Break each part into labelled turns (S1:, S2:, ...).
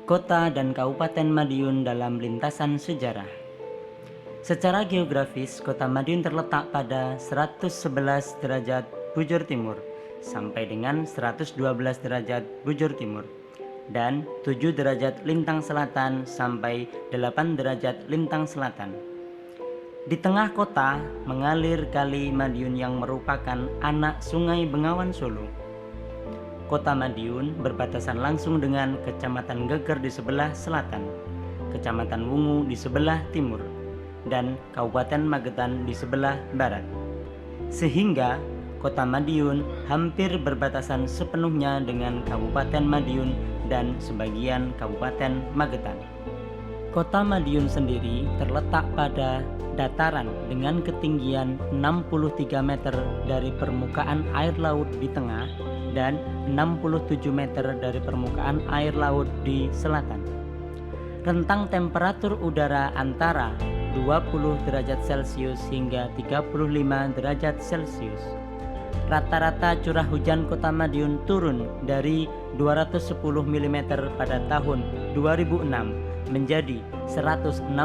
S1: Kota dan Kabupaten Madiun dalam lintasan sejarah. Secara geografis, Kota Madiun terletak pada 111 derajat bujur timur sampai dengan 112 derajat bujur timur dan 7 derajat lintang selatan sampai 8 derajat lintang selatan. Di tengah kota mengalir Kali Madiun yang merupakan anak Sungai Bengawan Solo. Kota Madiun berbatasan langsung dengan Kecamatan Geger di sebelah selatan, Kecamatan Wungu di sebelah timur, dan Kabupaten Magetan di sebelah barat. Sehingga Kota Madiun hampir berbatasan sepenuhnya dengan Kabupaten Madiun dan sebagian Kabupaten Magetan. Kota Madiun sendiri terletak pada dataran dengan ketinggian 63 meter dari permukaan air laut di tengah dan 67 meter dari permukaan air laut di selatan. Rentang temperatur udara antara 20 derajat Celcius hingga 35 derajat Celcius. Rata-rata curah hujan Kota Madiun turun dari 210 mm pada tahun 2006 menjadi 162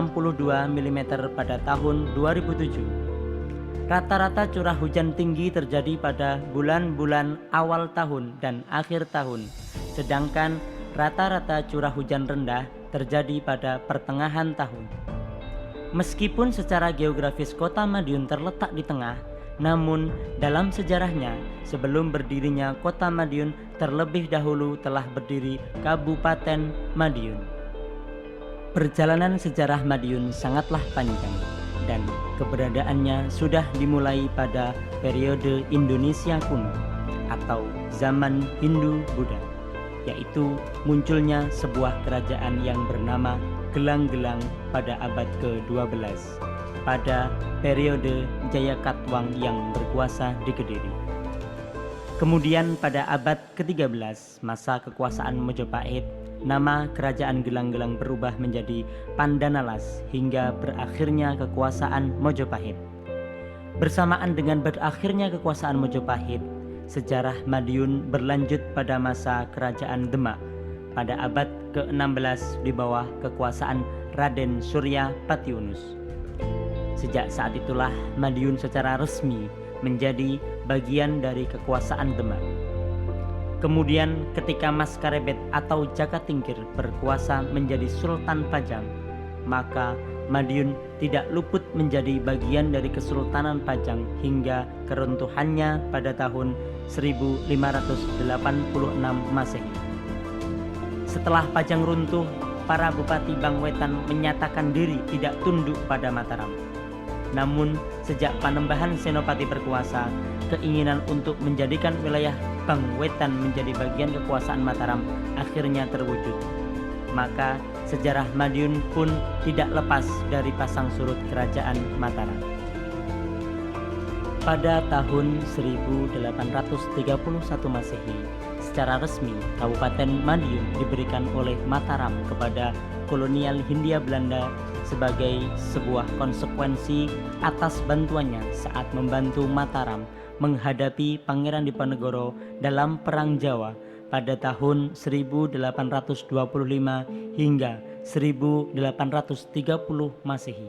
S1: mm pada tahun 2007. Rata-rata curah hujan tinggi terjadi pada bulan-bulan awal tahun dan akhir tahun, sedangkan rata-rata curah hujan rendah terjadi pada pertengahan tahun. Meskipun secara geografis Kota Madiun terletak di tengah, namun dalam sejarahnya sebelum berdirinya Kota Madiun terlebih dahulu telah berdiri Kabupaten Madiun. Perjalanan sejarah Madiun sangatlah panjang dan keberadaannya sudah dimulai pada periode Indonesia kuno atau zaman Hindu-Buddha, yaitu munculnya sebuah kerajaan yang bernama Gelang-Gelang pada abad ke-12 pada periode Jayakatwang yang berkuasa di Kediri. Kemudian pada abad ke-13 masa kekuasaan Mojopahit, nama kerajaan Gelang-Gelang berubah menjadi Pandanalas hingga berakhirnya kekuasaan Mojopahit. Bersamaan dengan berakhirnya kekuasaan Mojopahit, sejarah Madiun berlanjut pada masa kerajaan Demak pada abad ke-16 di bawah kekuasaan Raden Surya Patiunus. Sejak saat itulah Madiun secara resmi menjadi bagian dari kekuasaan Demak. Kemudian ketika Mas Karebet atau Jaka Tingkir berkuasa menjadi Sultan Pajang, maka Madiun tidak luput menjadi bagian dari Kesultanan Pajang hingga keruntuhannya pada tahun 1586 Masehi. Setelah Pajang runtuh, para Bupati Bangwetan menyatakan diri tidak tunduk pada Mataram. Namun sejak Panembahan Senopati berkuasa, keinginan untuk menjadikan wilayah Bangwetan menjadi bagian kekuasaan Mataram akhirnya terwujud. Maka sejarah Madiun pun tidak lepas dari pasang surut kerajaan Mataram. Pada tahun 1831 Masehi, secara resmi Kabupaten Madiun diberikan oleh Mataram kepada kolonial Hindia Belanda sebagai sebuah konsekuensi atas bantuannya saat membantu Mataram menghadapi Pangeran Diponegoro dalam Perang Jawa pada tahun 1825 hingga 1830 Masehi.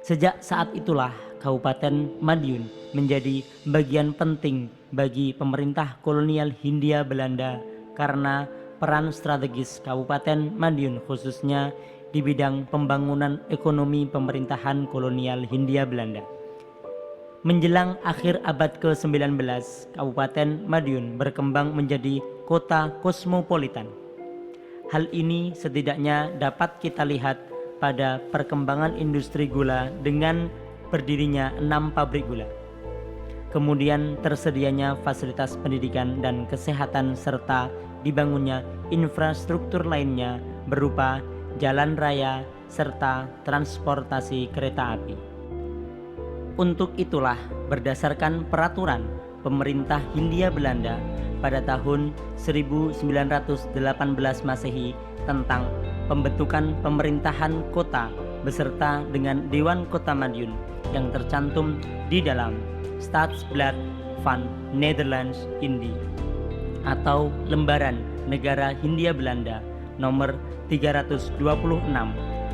S1: Sejak saat itulah Kabupaten Madiun menjadi bagian penting bagi pemerintah kolonial Hindia Belanda karena peran strategis Kabupaten Madiun khususnya di bidang pembangunan ekonomi pemerintahan kolonial Hindia Belanda. Menjelang akhir abad ke-19, Kabupaten Madiun berkembang menjadi kota kosmopolitan. Hal ini setidaknya dapat kita lihat pada perkembangan industri gula dengan berdirinya 6 pabrik gula. Kemudian tersedianya fasilitas pendidikan dan kesehatan serta dibangunnya infrastruktur lainnya berupa jalan raya serta transportasi kereta api. Untuk itulah berdasarkan peraturan pemerintah Hindia Belanda pada tahun 1918 Masehi tentang pembentukan pemerintahan kota beserta dengan Dewan Kota Madiun yang tercantum di dalam Stadsblad van Nederlands Indie atau lembaran Negara Hindia Belanda nomor 326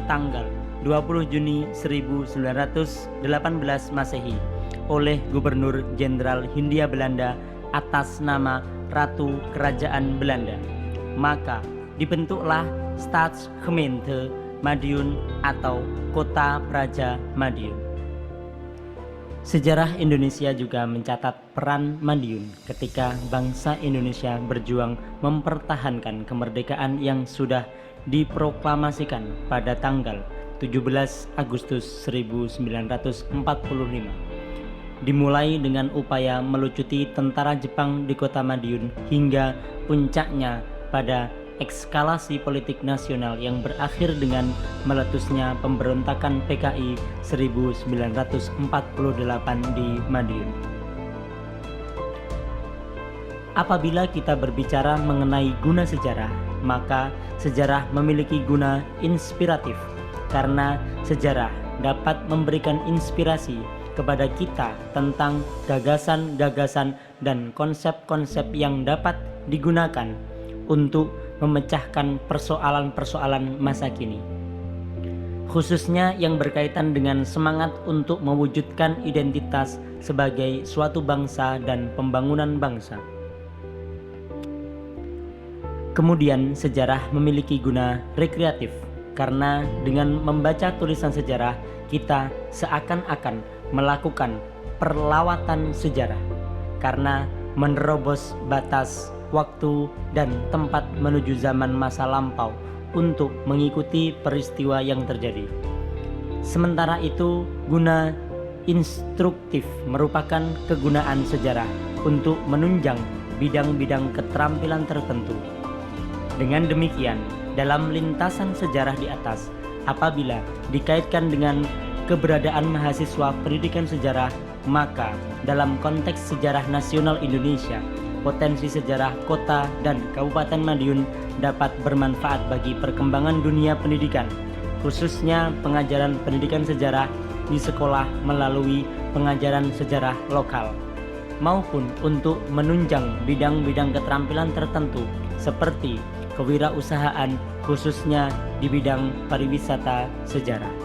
S1: tanggal 20 Juni 1918 Masehi oleh Gubernur Jenderal Hindia Belanda atas nama Ratu Kerajaan Belanda. Maka dibentuklah Staatsgemeente Madiun atau Kota Praja Madiun. Sejarah Indonesia juga mencatat peran Madiun ketika bangsa Indonesia berjuang mempertahankan kemerdekaan yang sudah diproklamasikan pada tanggal 17 Agustus 1945. Dimulai dengan upaya melucuti tentara Jepang di kota Madiun hingga puncaknya pada ekskalasi politik nasional yang berakhir dengan meletusnya pemberontakan PKI 1948 di Madiun. Apabila kita berbicara mengenai guna sejarah, maka sejarah memiliki guna inspiratif karena sejarah dapat memberikan inspirasi kepada kita tentang gagasan-gagasan dan konsep-konsep yang dapat digunakan untuk memecahkan persoalan-persoalan masa kini, khususnya yang berkaitan dengan semangat untuk mewujudkan identitas sebagai suatu bangsa dan pembangunan bangsa. Kemudian sejarah memiliki guna rekreatif karena dengan membaca tulisan sejarah kita seakan-akan melakukan perlawatan sejarah karena menerobos batas waktu dan tempat menuju zaman masa lampau untuk mengikuti peristiwa yang terjadi. Sementara itu, guna instruktif merupakan kegunaan sejarah untuk menunjang bidang-bidang keterampilan tertentu. Dengan demikian, dalam lintasan sejarah di atas, apabila dikaitkan dengan keberadaan mahasiswa pendidikan sejarah, maka dalam konteks sejarah nasional Indonesia, potensi sejarah kota dan Kabupaten Madiun dapat bermanfaat bagi perkembangan dunia pendidikan, khususnya pengajaran pendidikan sejarah di sekolah melalui pengajaran sejarah lokal, maupun untuk menunjang bidang-bidang keterampilan tertentu seperti kewirausahaan, khususnya di bidang pariwisata sejarah.